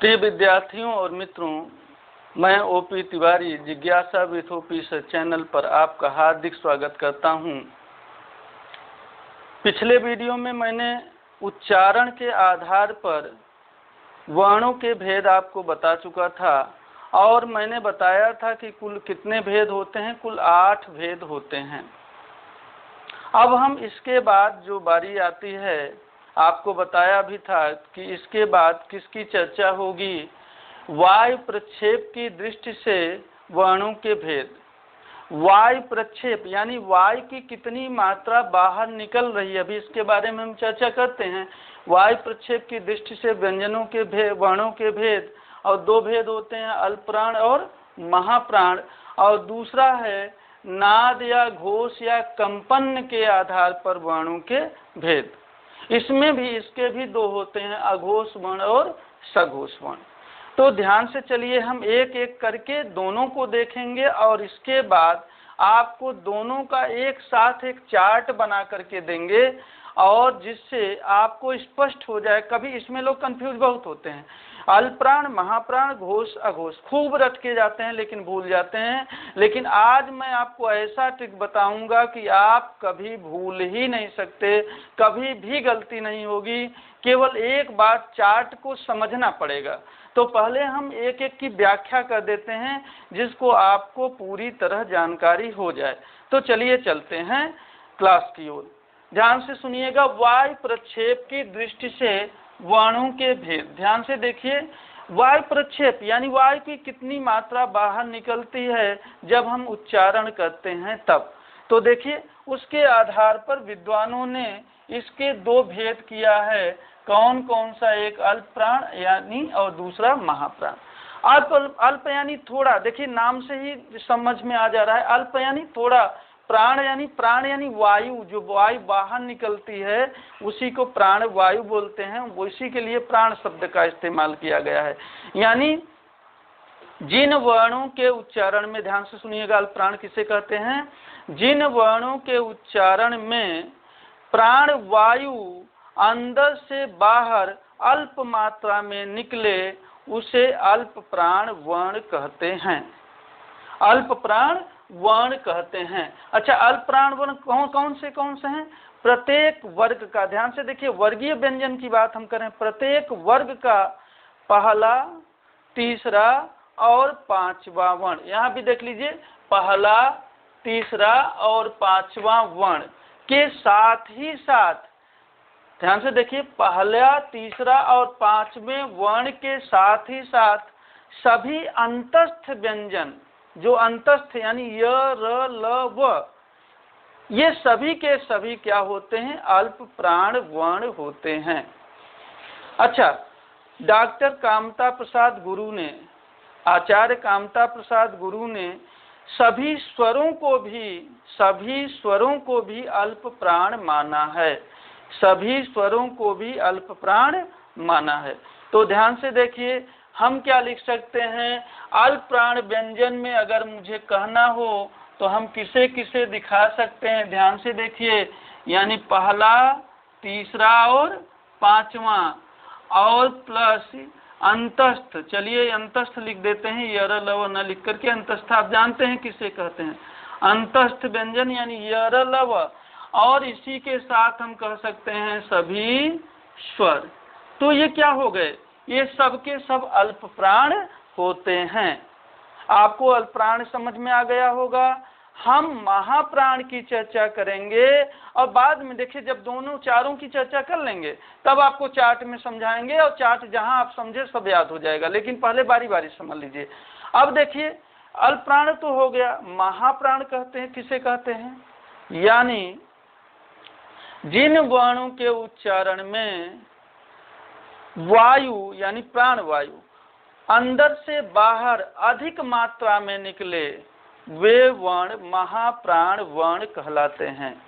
प्रिय विद्यार्थियों और मित्रों, मैं ओपी तिवारी जिज्ञासा विथ ओपी सर चैनल पर आपका हार्दिक स्वागत करता हूं। पिछले वीडियो में मैंने उच्चारण के आधार पर वर्णों के भेद आपको बता चुका था और मैंने बताया था कि कुल कितने भेद होते हैं। कुल 8 भेद होते हैं। अब हम इसके बाद जो बारी आती है, आपको बताया भी था कि इसके बाद किसकी चर्चा होगी, वायु प्रक्षेप की दृष्टि से वर्णों के भेद। वायु प्रक्षेप यानी वायु की कितनी मात्रा बाहर निकल रही है, अभी इसके बारे में हम चर्चा करते हैं। वायु प्रक्षेप की दृष्टि से व्यंजनों के भेद, वर्णों के भेद, और 2 भेद होते हैं, अल्पप्राण और महाप्राण। और दूसरा है नाद या घोष या कंपन के आधार पर वर्णों के भेद। इसमें भी इसके भी 2 होते हैं, अघोष वर्ण और सघोष वर्ण। तो ध्यान से चलिए, हम एक एक करके दोनों को देखेंगे और इसके बाद आपको दोनों का एक साथ एक चार्ट बना करके देंगे और जिससे आपको स्पष्ट हो जाए। कभी इसमें लोग कंफ्यूज बहुत होते हैं, अल्पप्राण, महाप्राण, घोष, अघोष खूब रट के जाते हैं लेकिन भूल जाते हैं। लेकिन आज मैं आपको ऐसा ट्रिक बताऊंगा कि आप कभी भूल ही नहीं सकते, कभी भी गलती नहीं होगी। केवल एक बार चार्ट को समझना पड़ेगा। तो पहले हम एक एक की व्याख्या कर देते हैं जिसको आपको पूरी तरह जानकारी हो जाए। तो चलिए चलते हैं क्लास की ओर। ध्यान से सुनिएगा, वायु प्रक्षेप की दृष्टि से वर्णों के भेद। ध्यान से देखिए, वायु प्रक्षेप यानी वायु की कितनी मात्रा बाहर निकलती है जब हम उच्चारण करते हैं तब। तो देखिए, उसके आधार पर विद्वानों ने इसके 2 भेद किया है। कौन कौन सा? एक अल्पप्राण यानी और दूसरा महाप्राण। अल्प यानी थोड़ा, देखिए नाम से ही समझ में आ जा रहा है। अल्प यानी थोड़ा, प्राण यानी वायु, जो वायु बाहर निकलती है उसी को प्राण वायु बोलते हैं। उसी के लिए प्राण शब्द का इस्तेमाल किया गया है। यानी जिन वर्णों के उच्चारण में, ध्यान से सुनिएगा, अल्पप्राण किसे कहते हैं? जिन वर्णों के उच्चारण में प्राण वायु अंदर से बाहर अल्प मात्रा में निकले उसे अल्प प्राण वर्ण कहते हैं। अल्प प्राण वर्ण कहते हैं। अच्छा, अल्प प्राण वर्ण कौन से हैं? प्रत्येक वर्ग का, ध्यान से देखिए, वर्गीय व्यंजन की बात हम करें, प्रत्येक वर्ग का पहला, तीसरा और 5वां वर्ण। यहाँ भी देख लीजिए, पहला, तीसरा और 5वां वर्ण के साथ ही साथ, ध्यान से देखिए, पहला, तीसरा और 5वें वर्ण के साथ ही साथ सभी अंतस्थ व्यंजन, जो अंतस्थ यानी य, र, ल, व, ये सभी के सभी क्या होते हैं? अल्प प्राण वर्ण होते हैं। अच्छा, डॉक्टर कामता प्रसाद गुरु ने, आचार्य कामता प्रसाद गुरु ने सभी स्वरों को भी अल्प प्राण माना है। सभी स्वरों को भी अल्प प्राण माना है। तो ध्यान से देखिए, हम क्या लिख सकते हैं? अल्प प्राण व्यंजन में अगर मुझे कहना हो तो हम किसे किसे दिखा सकते हैं? ध्यान से देखिए, यानी पहला, तीसरा और 5वां और प्लस अंतस्थ। चलिए अंतस्थ लिख देते हैं, यर लव न लिख करके। अंतस्थ आप जानते हैं किसे कहते हैं? अंतस्थ व्यंजन यानी यर लव, और इसी के साथ हम कह सकते हैं सभी स्वर। तो ये क्या हो गए? ये सब के सब अल्प प्राण होते हैं। आपको अल्प प्राण समझ में आ गया होगा। हम महाप्राण की चर्चा करेंगे और बाद में देखिए, जब दोनों चारों की चर्चा कर लेंगे तब आपको चार्ट में समझाएंगे और चार्ट जहां आप समझे सब याद हो जाएगा। लेकिन पहले बारी बारी समझ लीजिए। अब देखिए, अल्प प्राण तो हो गया, महाप्राण कहते हैं, किसे कहते हैं? यानी जिन वर्णों के उच्चारण में वायु यानी प्राण वायु अंदर से बाहर अधिक मात्रा में निकले वे वर्ण महाप्राण वर्ण कहलाते हैं।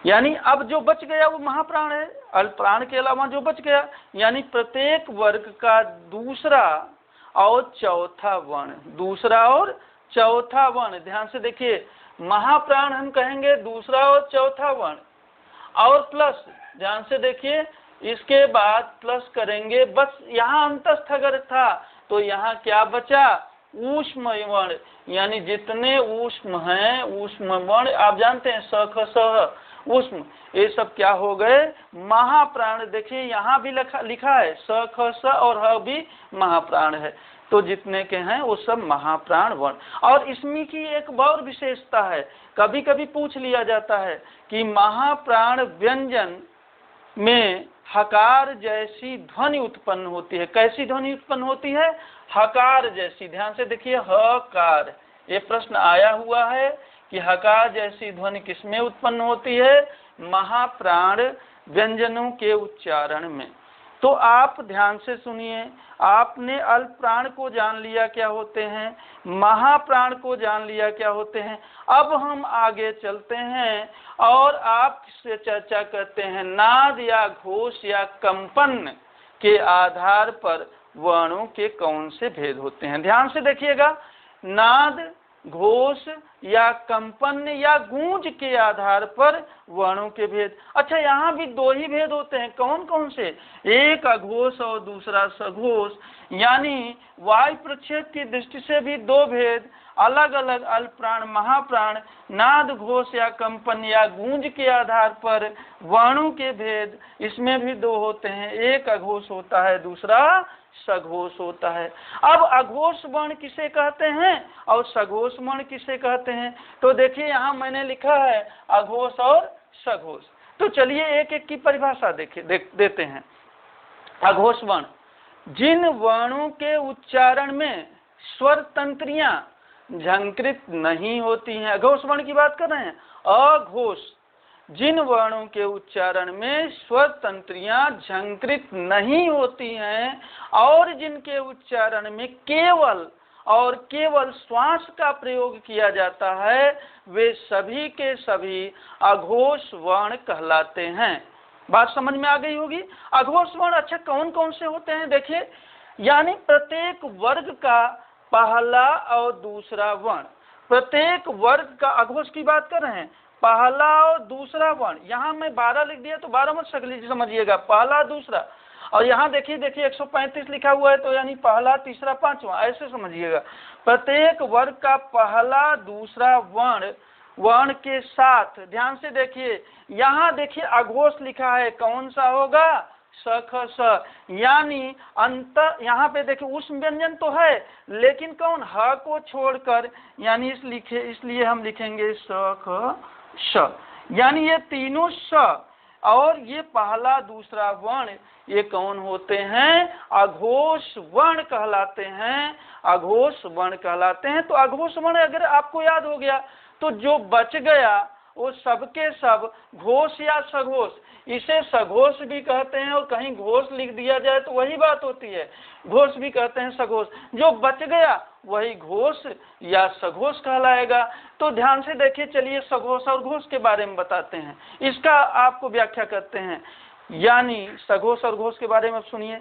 यानी अब जो बच गया वो महाप्राण है, अल्प प्राण के अलावा जो बच गया, यानी प्रत्येक वर्ग का दूसरा और चौथा वर्ण, दूसरा और चौथा वर्ण। ध्यान से देखिए, महाप्राण हम कहेंगे दूसरा और चौथा वर्ण, और प्लस ध्यान से देखिए, इसके बाद प्लस करेंगे, बस यहाँ अंतस्थ अगर था तो यहाँ क्या बचा, ऊष्म वर्ण, यानी जितने ऊष्म हैं ऊष्म वर्ण, आप जानते हैं स ख स ऊष्म, ये सब क्या हो गए, महाप्राण। देखिए यहाँ भी लिखा है स ख स और ह भी महाप्राण है, तो जितने के हैं वो सब महाप्राण वर्ण। और इसमें की एक और विशेषता है, कभी कभी पूछ लिया जाता है कि महाप्राण व्यंजन में हकार जैसी ध्वनि उत्पन्न होती है। कैसी ध्वनि उत्पन्न होती है, हकार जैसी। ध्यान से देखिए, हकार, ये प्रश्न आया हुआ है कि हकार जैसी ध्वनि किसमें उत्पन्न होती है, महाप्राण व्यंजनों के उच्चारण में। तो आप ध्यान से सुनिए, आपने अल्प प्राण को जान लिया क्या होते हैं, महाप्राण को जान लिया क्या होते हैं। अब हम आगे चलते हैं और आपसे चर्चा करते हैं नाद या घोष या कंपन के आधार पर वर्णों के कौन से भेद होते हैं। ध्यान से देखिएगा, नाद, घोष या कंपन या गूंज के आधार पर वर्णों के भेद। अच्छा, यहाँ भी दो ही भेद होते हैं, कौन कौन से, एक अघोष और दूसरा सघोष, यानी वायु प्रक्षेप की दृष्टि से भी दो भेद, अलग अलग अल्प प्राण महाप्राण, नाद घोष या कंपन या गूंज के आधार पर वर्णों के भेद, इसमें भी दो होते हैं, एक अघोष होता है, दूसरा सघोष होता है। अब अघोष वर्ण किसे कहते हैं और सघोष वर्ण किसे कहते हैं, तो देखिए यहाँ मैंने लिखा है अघोष और सघोष। तो चलिए एक एक की परिभाषा देते हैं। अघोष वर्ण, जिन वर्णों के उच्चारण में स्वर तंत्रियां झंकृत नहीं होती हैं, अघोष वर्ण की बात कर रहे हैं। अघोष, जिन वर्णों के उच्चारण में स्वर तंत्रियां झंकृत नहीं होती हैं और जिनके उच्चारण में केवल और केवल श्वास का प्रयोग किया जाता है, वे सभी के सभी अघोष वर्ण कहलाते हैं। बात समझ में आ गई होगी। अघोष वर्ण अच्छा कौन कौन से होते हैं, देखिए, यानी प्रत्येक वर्ग का पहला और दूसरा वर्ण, प्रत्येक वर्ग का, अघोष की बात कर रहे हैं, पहला और दूसरा वर्ण। यहाँ मैं 12 लिख दिया तो 12 मत समझिएगा, पहला दूसरा। और यहाँ देखिए 135 लिखा हुआ है, तो यानी पहला तीसरा पांचवा, ऐसे समझिएगा। प्रत्येक वर्ग का पहला दूसरा वर्ण के साथ, ध्यान से देखिए, यहाँ देखिए अघोष लिखा है, कौन सा होगा, स ख स, यानी अंत, यहाँ पे देखिए उष्म व्यंजन तो है लेकिन कौन, ह को छोड़कर, यानी इसलिए हम लिखेंगे स ख श, यानी ये तीनों स और ये पहला दूसरा वर्ण, ये कौन होते हैं, अघोष वर्ण कहलाते हैं, अघोष वर्ण कहलाते हैं। तो अघोष वर्ण अगर आपको याद हो गया तो जो बच गया वो सबके सब घोष या सघोष, इसे सघोष भी कहते हैं और कहीं घोष लिख दिया जाए तो वही बात होती है, घोष भी कहते हैं सघोष। जो बच गया वही घोष या सघोष कहलाएगा। तो ध्यान से देखिए, चलिए सघोष और घोष के बारे में बताते हैं, इसका आपको व्याख्या करते हैं। यानी सघोष और घोष के बारे में सुनिए,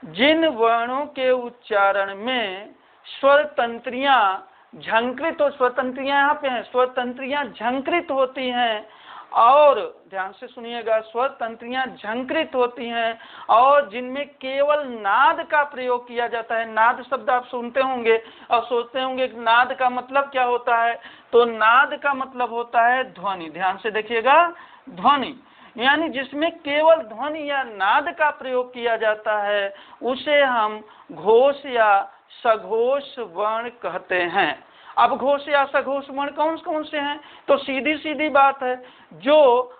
जिन वर्णों के उच्चारण में स्वर तंत्रियां झंकृत, और स्वर तंत्रियां यहाँ पे हैं, स्वर तंत्रियां झंकृत होती हैं, और ध्यान से सुनिएगा, स्वर तंत्रियां झंकृत होती हैं और जिनमें केवल नाद का प्रयोग किया जाता है। नाद शब्द आप सुनते होंगे और सोचते होंगे कि नाद का मतलब क्या होता है, तो नाद का मतलब होता है ध्वनि। ध्यान से देखिएगा, ध्वनि, यानी जिसमें केवल ध्वनि या नाद का प्रयोग किया जाता है उसे हम घोष या सघोष वर्ण कहते हैं। अब घोष या सघोष वर्ण कौन कौन से हैं, तो सीधी सीधी बात है, जो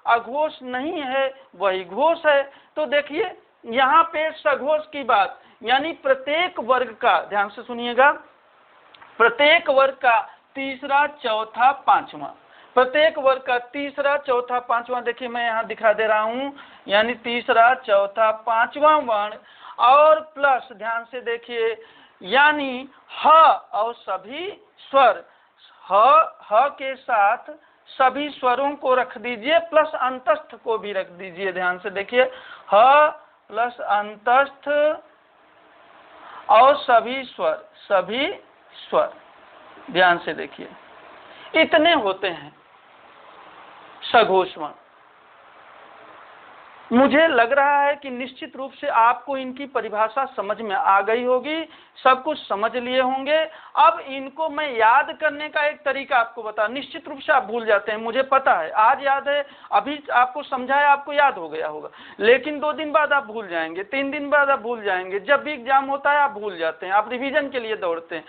अघोष नहीं है वही घोष है। तो देखिए यहाँ पे सघोष की बात, यानी प्रत्येक वर्ग का, ध्यान से सुनिएगा, प्रत्येक वर्ग का तीसरा चौथा पांचवा, प्रत्येक वर्ग का तीसरा चौथा पांचवा, देखिए मैं यहाँ दिखा दे रहा हूँ, यानी तीसरा चौथा पांचवा वर्ण और प्लस, ध्यान से देखिए, यानी ह और सभी स्वर, ह के साथ सभी स्वरों को रख दीजिए, प्लस अंतस्थ को भी रख दीजिए। ध्यान से देखिए, ह प्लस अंतस्थ और सभी स्वर, ध्यान से देखिए, इतने होते हैं सघोष वर्ण। मुझे लग रहा है कि निश्चित रूप से आपको इनकी परिभाषा समझ में आ गई होगी, सब कुछ समझ लिए होंगे। अब इनको मैं याद करने का एक तरीका आपको बता, निश्चित रूप से आप भूल जाते हैं, मुझे पता है, आज याद है, अभी आपको समझाया, आपको याद हो गया होगा, लेकिन 2 दिन बाद आप भूल जाएंगे, 3 दिन बाद आप भूल जाएंगे, जब भी एग्जाम होता है आप भूल जाते हैं, आप रिवीजन के लिए दौड़ते हैं।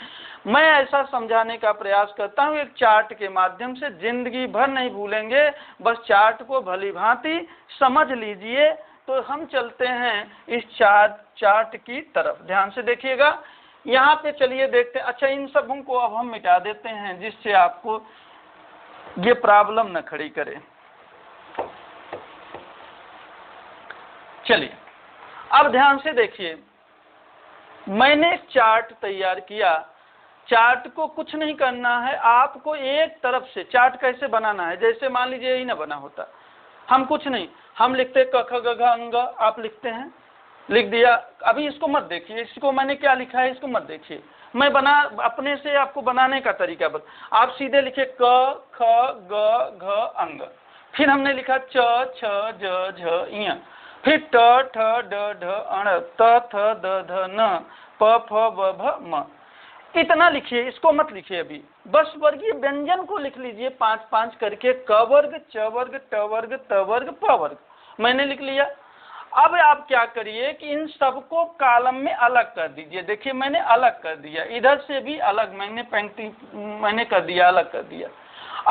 मैं ऐसा समझाने का प्रयास करता हूँ एक चार्ट के माध्यम से, जिंदगी भर नहीं भूलेंगे, बस चार्ट को भली भांति समझ लीजिए। तो हम चलते हैं इस चार्ट की तरफ, ध्यान से देखिएगा। यहाँ पे चलिए देखते हैं। अच्छा, इन सबों को अब हम मिटा देते हैं जिससे आपको ये प्रॉब्लम न खड़ी करे। चलिए अब ध्यान से देखिए, मैंने एक चार्ट तैयार किया। चार्ट को कुछ नहीं करना है, आपको एक तरफ से चार्ट कैसे बनाना है, जैसे मान लीजिए यही ना बना होता, हम कुछ नहीं, हम लिखते क ख ग घ अंग, आप लिखते हैं, लिख दिया। अभी इसको मत देखिए, इसको मैंने क्या लिखा है इसको मत देखिए, मैं अपने से आपको बनाने का तरीका बता। आप सीधे लिखे क ख ग घ अंग, फिर हमने लिखा च छ ज झ ञ, फिर ट ठ ड ढ अण, त थ द ध न, प फ ब भ म। इतना लिखिए, इसको मत लिखिए अभी, बस वर्गीय व्यंजन को लिख लीजिए 5-5 करके, क वर्ग, च वर्ग, ट वर्ग, त वर्ग, प वर्ग, मैंने लिख लिया। अब आप क्या करिए कि इन सबको कॉलम में अलग कर दीजिए। देखिए मैंने अलग कर दिया, इधर से भी अलग, मैंने कर दिया, अलग कर दिया।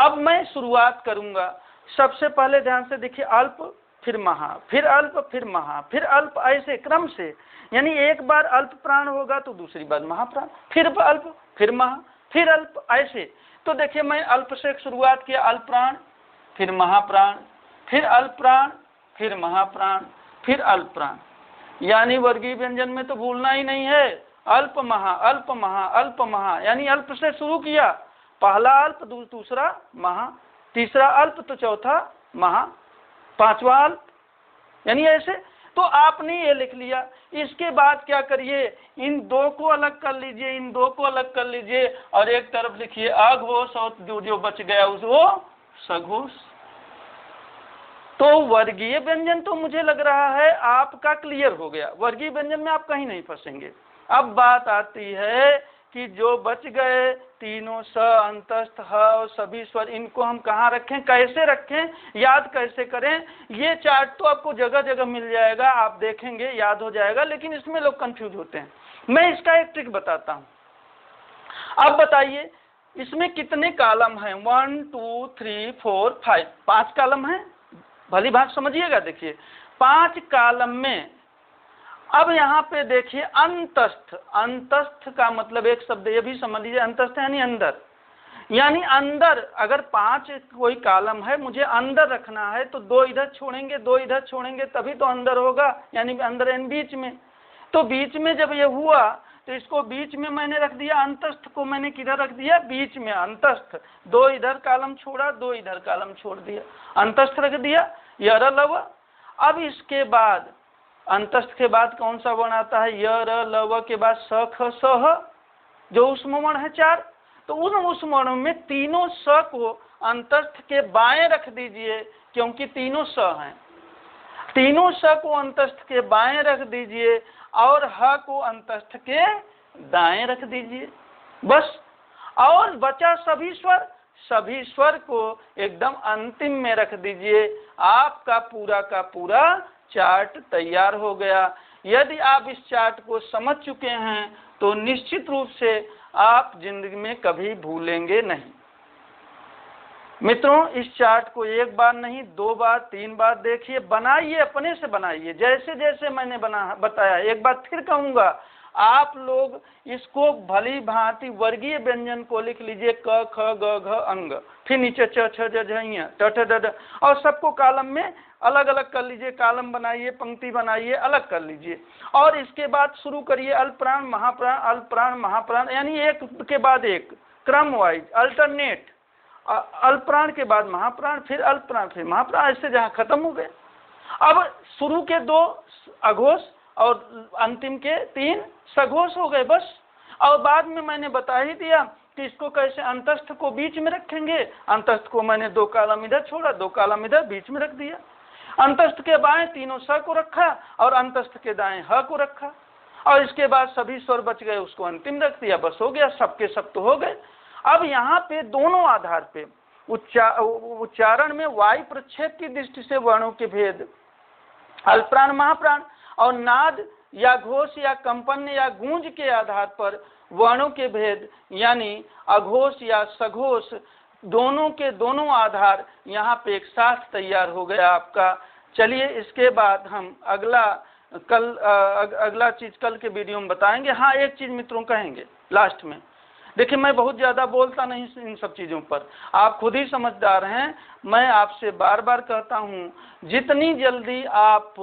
अब मैं शुरुआत करूंगा, सबसे पहले ध्यान से देखिए, अल्प फिर महा, फिर अल्प फिर महा, फिर अल्प, ऐसे क्रम से, यानी एक बार अल्प प्राण होगा तो दूसरी बार महाप्राण, फिर अल्प फिर महा, फिर अल्प, ऐसे। तो देखिए मैं अल्प से शुरुआत किया, अल्प प्राण फिर महाप्राण, फिर अल्प प्राण फिर महाप्राण, फिर अल्प प्राण, यानी वर्गीय व्यंजन में तो भूलना ही नहीं है, अल्प महा अल्प महा अल्प महा, यानी अल्प से शुरू किया, पहला अल्प दूसरा महा, तीसरा अल्प तो चौथा महा, पांचवा अल्प, यानी ऐसे। तो आपने ये लिख लिया। इसके बाद क्या करिए, इन दो को अलग कर लीजिए, इन दो को अलग कर लीजिए, और एक तरफ लिखिए अघोष, और जो बच गया उस वो सघोष। तो वर्गीय व्यंजन तो मुझे लग रहा है आपका क्लियर हो गया, वर्गीय व्यंजन में आप कहीं नहीं फंसेंगे। अब बात आती है कि जो बच गए तीनों स, अंतस्थ, ह और सभी स्वर, इनको हम कहाँ रखें, कैसे रखें, याद कैसे करें। ये चार्ट तो आपको जगह जगह मिल जाएगा, आप देखेंगे याद हो जाएगा, लेकिन इसमें लोग कंफ्यूज होते हैं। मैं इसका एक ट्रिक बताता हूँ। अब बताइए इसमें कितने कॉलम हैं, 1 2 3 4 5, 5 कॉलम हैं, भली बात समझिएगा। देखिए 5 कॉलम में, अब यहाँ पे देखिए अंतस्थ, अंतस्थ का मतलब एक शब्द ये भी समझ लीजिए, अंतस्थ यानी अंदर, यानी अंदर। अगर 5 कोई कॉलम है, मुझे अंदर रखना है, तो 2 इधर छोड़ेंगे, 2 इधर छोड़ेंगे, तभी तो अंदर होगा, यानी अंदर यानी बीच में। तो बीच में जब ये हुआ तो इसको बीच में मैंने रख दिया, अंतस्थ को मैंने किधर रख दिया, बीच में, अंतस्थ। 2 इधर कॉलम छोड़ा, 2 इधर कॉलम छोड़ दिया, अंतस्थ रख दिया, य र ल व। अब इसके बाद अंतस्थ के बाद कौन सा वर्ण आता है, य र ल व के बाद स ख स ह, जो ऊष्म वर्ण है 4। तो उन ऊष्म वर्णों में तीनों स को अंतस्थ के बाएं रख दीजिए, क्योंकि तीनों स हैं, तीनों स को अंतस्थ के बाएं रख दीजिए, और ह को अंतस्थ के दाएं रख दीजिए, बस। और बचा सभी स्वर, सभी स्वर को एकदम अंतिम में रख दीजिए, आपका पूरा का पूरा चार्ट तैयार हो गया। यदि आप इस चार्ट को समझ चुके हैं तो निश्चित रूप से आप जिंदगी में कभी भूलेंगे नहीं। मित्रों इस चार्ट को एक बार नहीं, 2 बार 3 बार देखिए, बनाइए, अपने से बनाइए, जैसे जैसे मैंने बताया। एक बार फिर कहूँगा, आप लोग इसको भली भांति वर्गीय व्यंजन को लिख लीजिए, क ख ग घ अंग, फिर नीचे च छ ज झ ञ ट ठ ड ढ, और सबको कॉलम में अलग अलग कर लीजिए, कॉलम बनाइए, पंक्ति बनाइए, अलग कर लीजिए। और इसके बाद शुरू करिए अल्प प्राण महाप्राण, अल्प प्राण महाप्राण, यानी एक के बाद एक, क्रम वाइज, अल्टरनेट, अल्प प्राण के बाद महाप्राण, फिर अल्प प्राण, फिर महाप्राण, ऐसे जहाँ खत्म हो गए। अब शुरू के 2 अघोष और अंतिम के 3 सघोष हो गए, बस। और बाद में मैंने बता ही दिया कि इसको कैसे, अंतस्थ को बीच में रखेंगे, अंतस्थ को मैंने 2 कॉलम इधर छोड़ा, 2 कॉलम इधर बीच में रख दिया। अंतस्थ के बाएं तीनों स को रखा और अंतस्थ के दाएं ह को रखा, और इसके बाद सभी स्वर बच गए, उसको अंतिम रख दिया, बस हो गया, सबके सब तो हो गए। अब यहाँ पे दोनों आधार पे उच्चारण में वायु प्रक्षेप की दृष्टि से वर्णों के भेद, अल्पप्राण महाप्राण, और नाद या घोष या कंपन या गूंज के आधार पर वर्णों के भेद यानी अघोष या सघोष, दोनों के दोनों आधार यहाँ पे एक साथ तैयार हो गया आपका। चलिए इसके बाद हम अगला चीज कल के वीडियो में बताएंगे। हाँ, एक चीज मित्रों कहेंगे लास्ट में, देखिए मैं बहुत ज़्यादा बोलता नहीं इन सब चीज़ों पर, आप खुद ही समझदार हैं। मैं आपसे बार बार कहता हूँ, जितनी जल्दी आप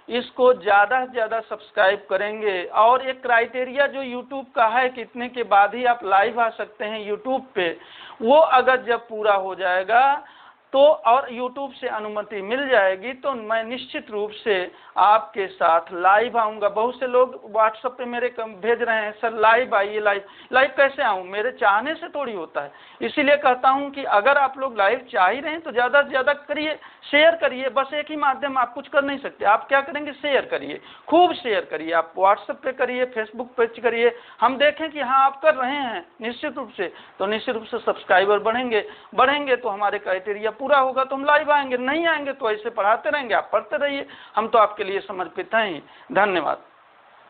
इसको ज़्यादा से ज़्यादा सब्सक्राइब करेंगे, और एक क्राइटेरिया जो यूट्यूब का है कि इतने के बाद ही आप लाइव आ सकते हैं यूट्यूब पे, वो अगर जब पूरा हो जाएगा तो और यूट्यूब से अनुमति मिल जाएगी तो मैं निश्चित रूप से आपके साथ लाइव आऊँगा। बहुत से लोग व्हाट्सएप पे मेरे भेज रहे हैं, सर लाइव आइए, लाइव कैसे आऊँ, मेरे चाहने से थोड़ी होता है। इसीलिए कहता हूँ कि अगर आप लोग लाइव चाह ही रहे हैं तो ज़्यादा से ज़्यादा करिए, शेयर करिए। बस एक ही माध्यम, आप कुछ कर नहीं सकते, आप क्या करेंगे, शेयर करिए, खूब शेयर करिए। आप व्हाट्सएप पे करिए, फेसबुक पे करिए, हम देखें कि हाँ आप कर रहे हैं निश्चित रूप से, तो निश्चित रूप से सब्सक्राइबर बढ़ेंगे तो हमारे क्राइटेरिया पूरा होगा तो हम लाइव आएंगे, नहीं आएंगे तो ऐसे पढ़ाते रहेंगे, आप पढ़ते रहिए, हम तो आपके लिए समर्पित हैं। धन्यवाद।